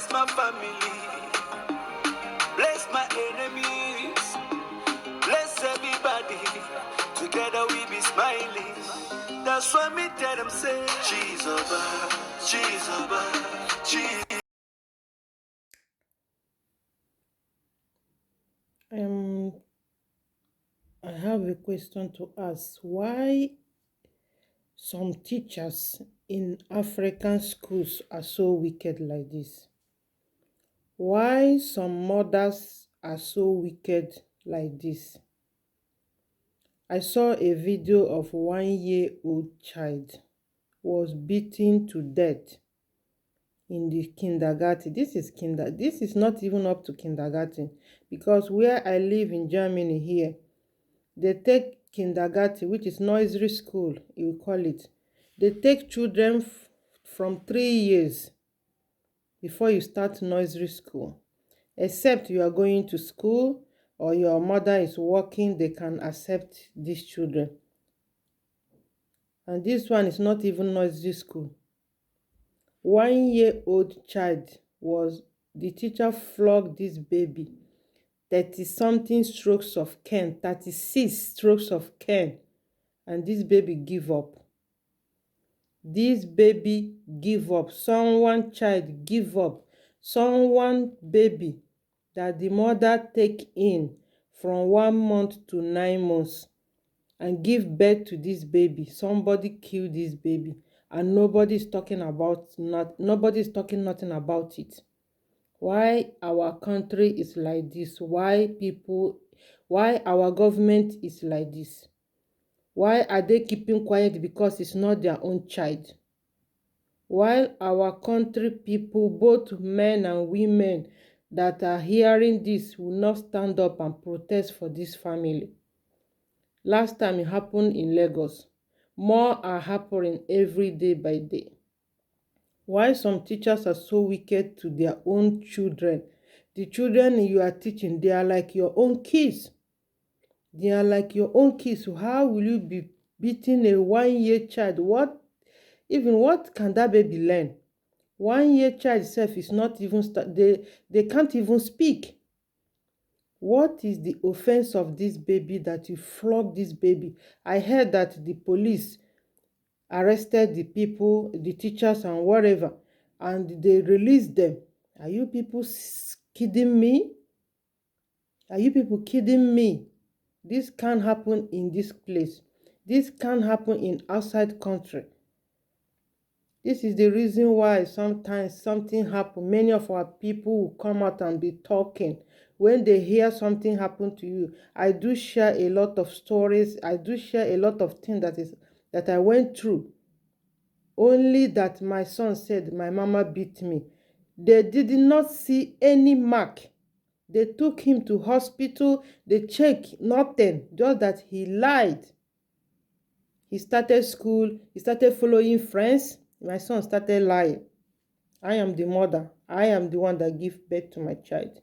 Bless my family, bless my enemies, bless everybody. Together we be smiling. That's why me tell them say, Jesus, Jesus, Jesus. I have a question to ask. Why some teachers in African schools are so wicked like this? Why some mothers are so wicked like this? I saw a video of 1-year-old child was beaten to death in the kindergarten. This is not even up to kindergarten, because where I live in Germany here, they take kindergarten, which is nursery school, you call it. They take children from 3 years before you start nursery school. Except you are going to school or your mother is working, they can accept these children. And this one is not even nursery school. 1-year-old child was, the teacher flogged this baby 30 something strokes of cane, 36 strokes of cane, and this baby give up. This baby give up. Someone child give up. Someone baby that the mother take in from 1 month to 9 months and give birth to this baby. Somebody kill this baby, and nobody's talking nothing about it. Why our country is like this? Why our government is like this? Why are they keeping quiet because it's not their own child? While our country people, both men and women that are hearing this, will not stand up and protest for this family. Last time it happened in Lagos. More are happening every day by day. Why some teachers are so wicked to their own children? The children you are teaching, they are like your own kids. They are like your own kids. So how will you be beating a 1-year child? What can that baby learn? 1-year child self is not even they can't even speak. What is the offense of this baby that you flog this baby? I heard that the police arrested the people, the teachers and whatever, and they released them. Are you people kidding me? Are you people kidding me? This can't happen in this place. This can't happen in outside country. This is the reason why sometimes something happen. Many of our people will come out and be talking. When they hear something happen to you, I do share a lot of stories. I do share a lot of things that I went through. Only that my son said my mama beat me. They did not see any mark. They took him to hospital. They checked nothing. Just that he lied. He started school. He started following friends. My son started lying. I am the mother. I am the one that gives birth to my child.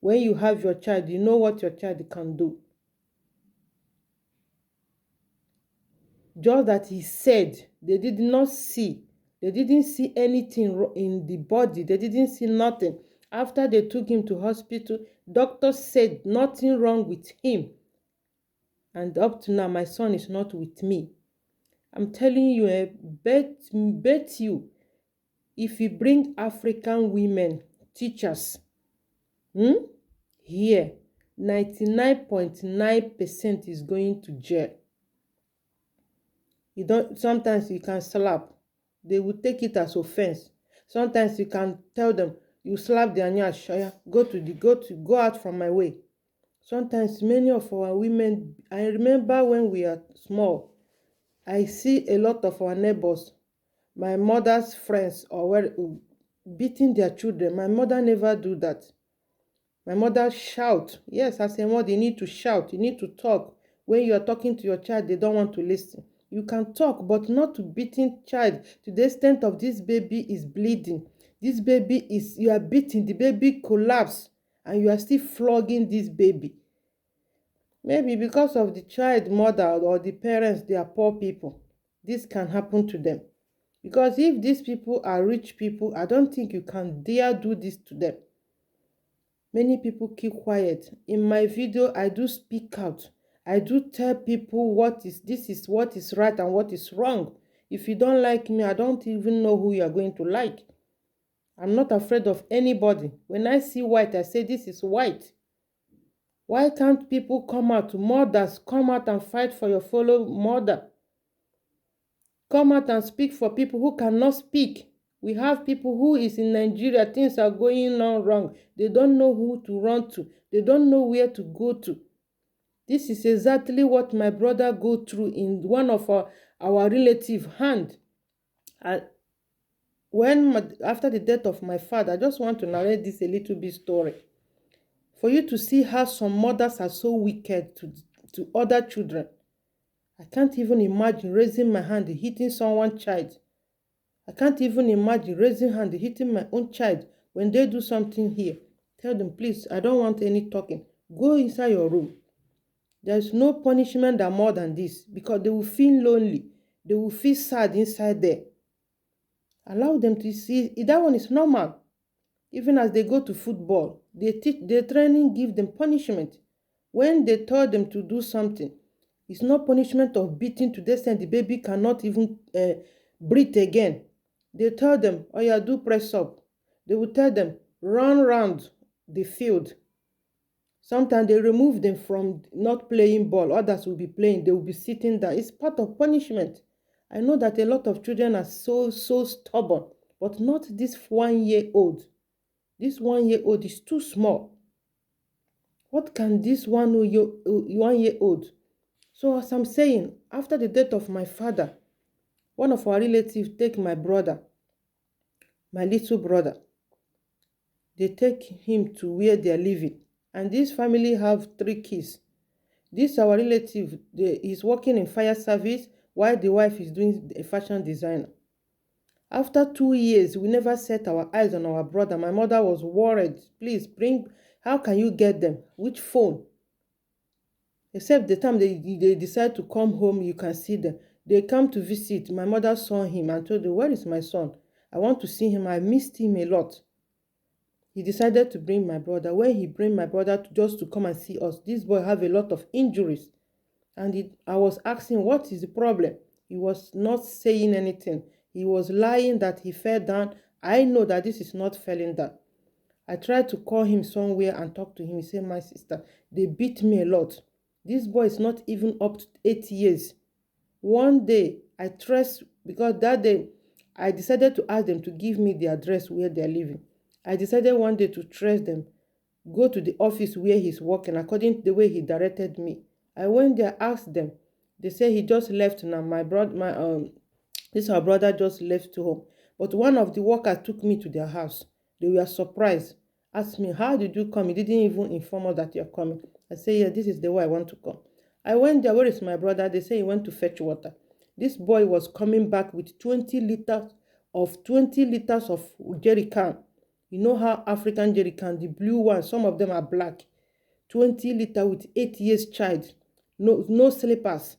When you have your child, you know what your child can do. Just that he said they did not see. They didn't see anything in the body. They didn't see nothing. After they took him to hospital, doctors said nothing wrong with him. And up to now, my son is not with me. I'm telling you, bet you, if you bring African women, teachers, here, 99.9% is going to jail. Sometimes you can slap. They will take it as offense. Sometimes you can tell them, you slap their nyash, go out from my way. Sometimes many of our women, I remember when we are small, I see a lot of our neighbors, my mother's friends, beating their children. My mother never do that. My mother shout. Yes, as a mother, you need to shout. You need to talk. When you are talking to your child, they don't want to listen. You can talk, but not to beating child to the extent of this baby is bleeding. This baby is, you are beating, the baby collapse, and you are still flogging this baby. Maybe because of the child mother or the parents, they are poor people. This can happen to them. Because if these people are rich people, I don't think you can dare do this to them. Many people keep quiet. In my video, I do speak out. I do tell people this is what is right and what is wrong. If you don't like me, I don't even know who you are going to like. I'm not afraid of anybody. When I see white, I say this is white. Why can't people come out? Mothers, come out and fight for your fellow mother. Come out and speak for people who cannot speak. We have people who is in Nigeria, things are going on wrong. They don't know who to run to. They don't know where to go to. This is exactly what my brother go through in one of our relative hand. After the death of my father, I just want to narrate this a little bit story. For you to see how some mothers are so wicked to other children. I can't even imagine raising my hand hitting someone's child. I can't even imagine raising hand hitting my own child when they do something here. Tell them, please, I don't want any talking. Go inside your room. There's no punishment that more than this, because they will feel lonely. They will feel sad inside there. Allow them to see. That one is normal. Even as they go to football, their training give them punishment. When they tell them to do something, it's not punishment of beating to the extent the baby cannot even breathe again. They tell them, oh yeah, do press up. They will tell them, run round the field. Sometimes they remove them from not playing ball. Others will be playing. They will be sitting down. It's part of punishment. I know that a lot of children are so stubborn, but not this 1 year old. This 1 year old is too small. What can this 1 year old? So as I'm saying, after the death of my father, one of our relatives take my brother, my little brother. They take him to where they are living. And this family have 3 kids. This our relative is working in fire service while the wife is doing a fashion designer. After 2 years, we never set our eyes on our brother. My mother was worried. Please bring, how can you get them? Which phone? Except the time they decide to come home, you can see them. They come to visit. My mother saw him and told him, where is my son? I want to see him. I missed him a lot. He decided to bring my brother. When he bring my brother just to come and see us, this boy have a lot of injuries. And I was asking, what is the problem? He was not saying anything. He was lying that he fell down. I know that this is not falling down. I tried to call him somewhere and talk to him. He said, my sister, they beat me a lot. This boy is not even up to 8 years. One day, I traced, because that day, I decided to ask them to give me the address where they're living. I decided one day to trace them, go to the office where he's working, according to the way he directed me. I went there, asked them. They say he just left now. This our brother just left to home. But one of the workers took me to their house. They were surprised. Asked me, how did you come? He didn't even inform us that you're coming. I say, yeah, this is the way I want to come. I went there. Where is my brother? They say he went to fetch water. This boy was coming back with 20 liters of jerry can. You know how African jerry can, the blue one, some of them are black. 20 liters with 8 years child. No slippers.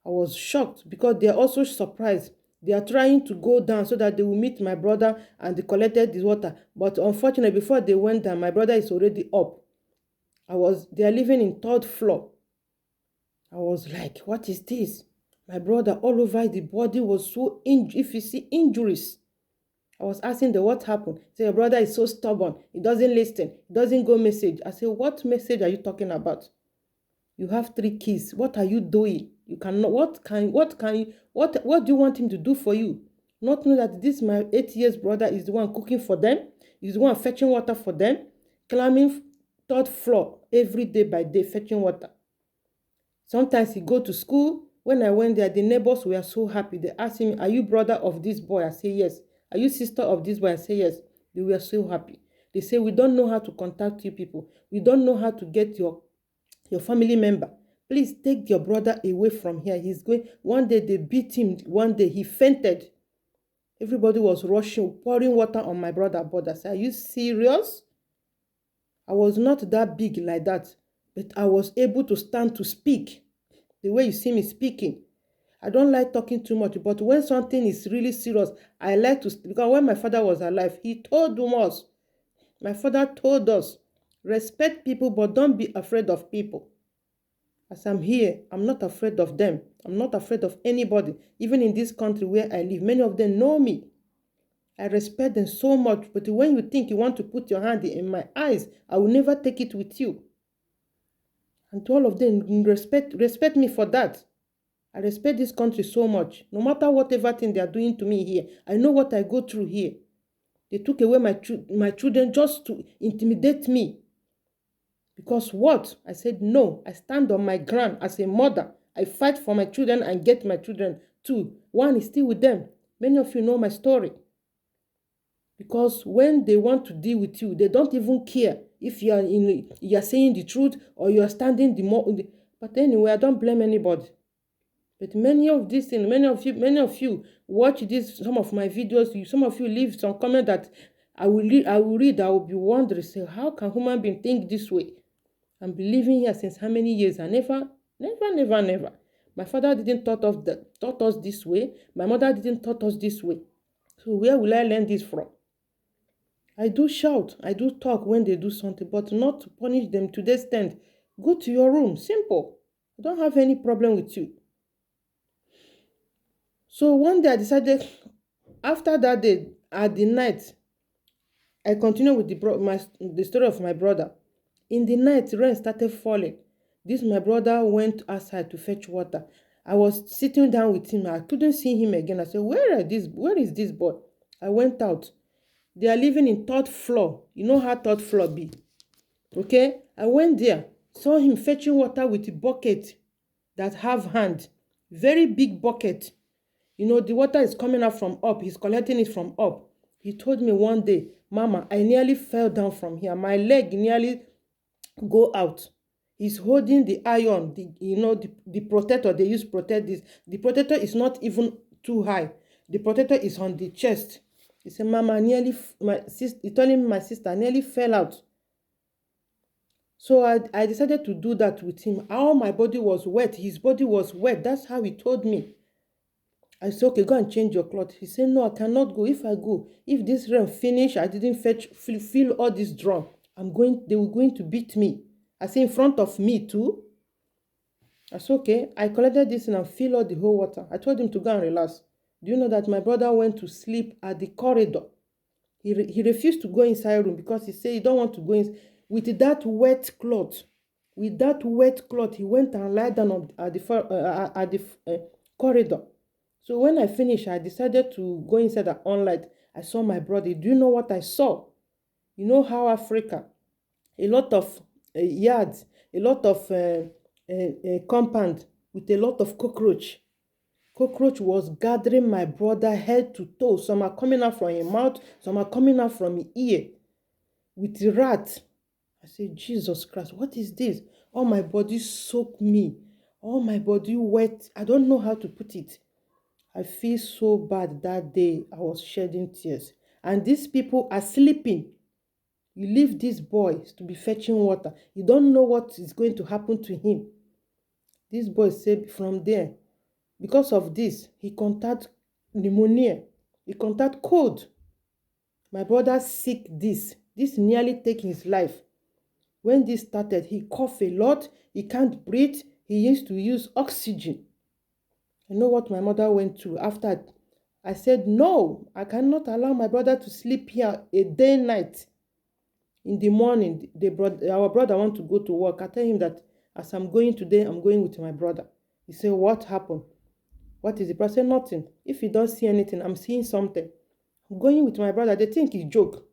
I was shocked because they are also surprised. They are trying to go down so that they will meet my brother and they collected this water. But unfortunately, before they went down, my brother is already up. They are living in 3rd floor. I was like, what is this? My brother, all over the body was so injured. If you see injuries, I was asking them what happened. Say, your brother is so stubborn. He doesn't listen. He doesn't go message. I say, what message are you talking about? You have 3 kids. What are you doing? You cannot. What do you want him to do for you? Not know that this my 8 years brother is the one cooking for them. He's the one fetching water for them, climbing 3rd floor every day by day, fetching water. Sometimes he go to school. When I went there, the neighbors were so happy. They asked me, are you brother of this boy? I say, yes. Are you sister of this boy? I say, yes. They were so happy. They say, we don't know how to contact you people. We don't know how to get your family member. Please take your brother away from here. He's going. One day they beat him. One day he fainted. Everybody was rushing, pouring water on my brother. But I said, are you serious? I was not that big like that, but I was able to stand to speak the way you see me speaking. I don't like talking too much, but when something is really serious, I like to, because when my father was alive, he told us, my father told us, respect people, but don't be afraid of people. As I'm here, I'm not afraid of them. I'm not afraid of anybody. Even in this country where I live, many of them know me. I respect them so much, but when you think you want to put your hand in my eyes, I will never take it with you. And to all of them, respect me for that. I respect this country so much. No matter whatever thing they are doing to me here, I know what I go through here. They took away my children just to intimidate me. Because what? I said no. I stand on my ground as a mother. I fight for my children and get my children too. One is still with them. Many of you know my story. Because when they want to deal with you, they don't even care if you are saying the truth or you are standing the more. But anyway, I don't blame anybody. But many of these things, many of you watch this, some of my videos. Some of you leave some comment that I will read. I will be wondering, say, how can human being think this way? I'm been living here since how many years? I never. My father didn't taught us this way. My mother didn't taught us this way. So where will I learn this from? I do shout, I do talk when they do something, but not to punish them to the extent. Go to your room, simple. I don't have any problem with you. So one day I decided, after that day, at the night, I continued with the story of my brother. In the night, rain started falling. This my brother went outside to fetch water. I was sitting down with him. I couldn't see him again. I said, where is this boy? I went out. They are living in third floor. You know how third floor be. Okay? I went there, saw him fetching water with a bucket that have hand. Very big bucket. You know, the water is coming out from up. He's collecting it from up. He told me one day, Mama, I nearly fell down from here. My leg nearly go out. He's holding the iron, the protector they use to protect this. The protector is not even too high. The protector is on the chest. He said, Mama, he told him my sister nearly fell out. So I decided to do that with him. All my body was wet. His body was wet. That's how he told me. I said, okay, go and change your clothes. He said, no, I cannot go. If I go, if this rain finish, I didn't fill all this drum, they were going to beat me. I said, in front of me too. I said, okay. I collected this and filled all the whole water. I told him to go and relax. Do you know that my brother went to sleep at the corridor? He refused to go inside room because he said he don't want to go in. With that wet cloth, he went and lied down at the corridor. So when I finished, I decided to go inside the onlight. I saw my brother. Do you know what I saw? You know how Africa, a lot of yards, a lot of compound with a lot of cockroach. Cockroach was gathering my brother head to toe. Some are coming out from his mouth, some are coming out from his ear. With the rat. I said, Jesus Christ, what is this? All my body soaked me. All my body wet. I don't know how to put it. I feel so bad that day. I was shedding tears. And these people are sleeping. You leave these boys to be fetching water. You don't know what is going to happen to him. This boy said from there, because of this, he contact pneumonia. He contact cold. My brother sick this. This nearly take his life. When this started, he coughed a lot. He can't breathe. He used to use oxygen. You know what my mother went through after? I said, no, I cannot allow my brother to sleep here a day and night. In the morning, our brother want to go to work. I tell him that as I'm going today, I'm going with my brother. He said, what happened? What is it? I said, nothing. If you don't see anything, I'm seeing something. I'm going with my brother. They think it's joke.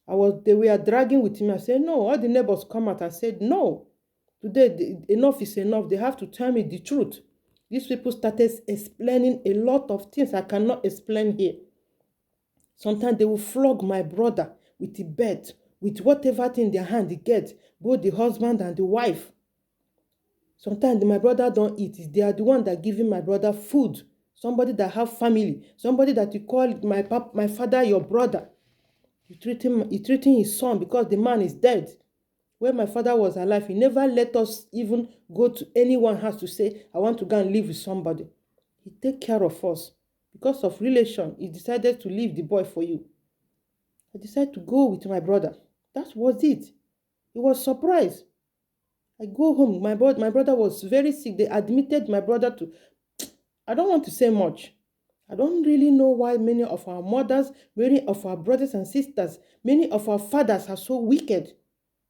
They were dragging with me. I said, no. All the neighbors come out and said, no. Today, enough is enough. They have to tell me the truth. These people started explaining a lot of things I cannot explain here. Sometimes they will flog my brother with the bed, with whatever thing their hand they get, both the husband and the wife. Sometimes my brother don't eat. They are the one that giving my brother food. Somebody that have family. Somebody that you call my father your brother. You treating his son because the man is dead. When my father was alive, he never let us even go to anyone's house to say, I want to go and live with somebody. He take care of us. Because of relation, he decided to leave the boy for you. I decided to go with my brother. That was it. He was surprised. I go home. My brother was very sick. They admitted my brother to. I don't want to say much. I don't really know why many of our mothers, many of our brothers and sisters, many of our fathers are so wicked.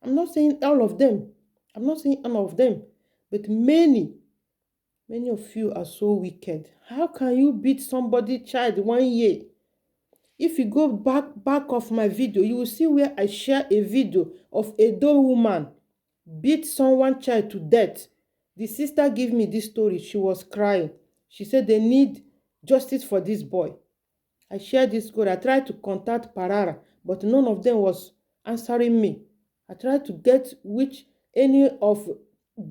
I'm not saying all of them. I'm not saying all of them. But many of you are so wicked. How can you beat somebody's child 1 year? If you go back of my video, you will see where I share a video of a Edo woman beat someone child to death. The sister gave me this story. She was crying. She said they need justice for this boy. I shared this code. I tried to contact Parara, but none of them was answering me. I tried to get any of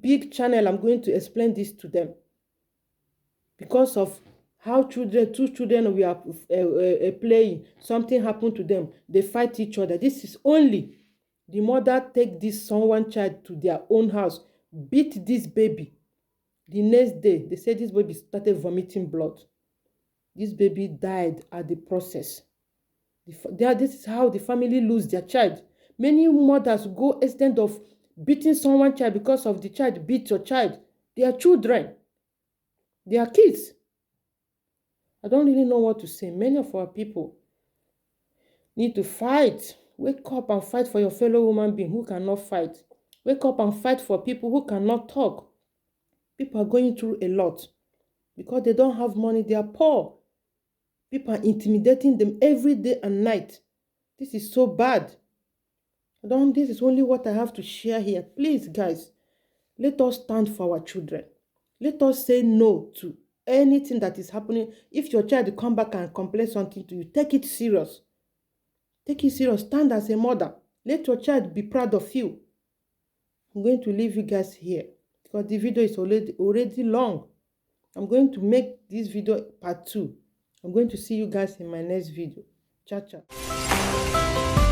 big channel I'm going to explain this to them. Because of how two children we are playing, something happened to them. They fight each other. This is only the mother take this someone child to their own house, beat this baby. The next day, they said this baby started vomiting blood. This baby died at the process. This is how the family lose their child. Many mothers go extent of beating someone child because of the child beat your child. They are children. They are kids. I don't really know what to say. Many of our people need to fight. Wake up and fight for your fellow human being who cannot fight. Wake up and fight for people who cannot talk. People are going through a lot because they don't have money. They are poor. People are intimidating them every day and night. This is so bad. This is only what I have to share here. Please, guys, let us stand for our children. Let us say no to anything that is happening. If your child come back and complain something to you, take it serious. Take it serious. Stand as a mother. Let your child be proud of you. I'm going to leave you guys here because the video is already long. I'm going to make this video part 2. I'm going to see you guys in my next video. Ciao, ciao.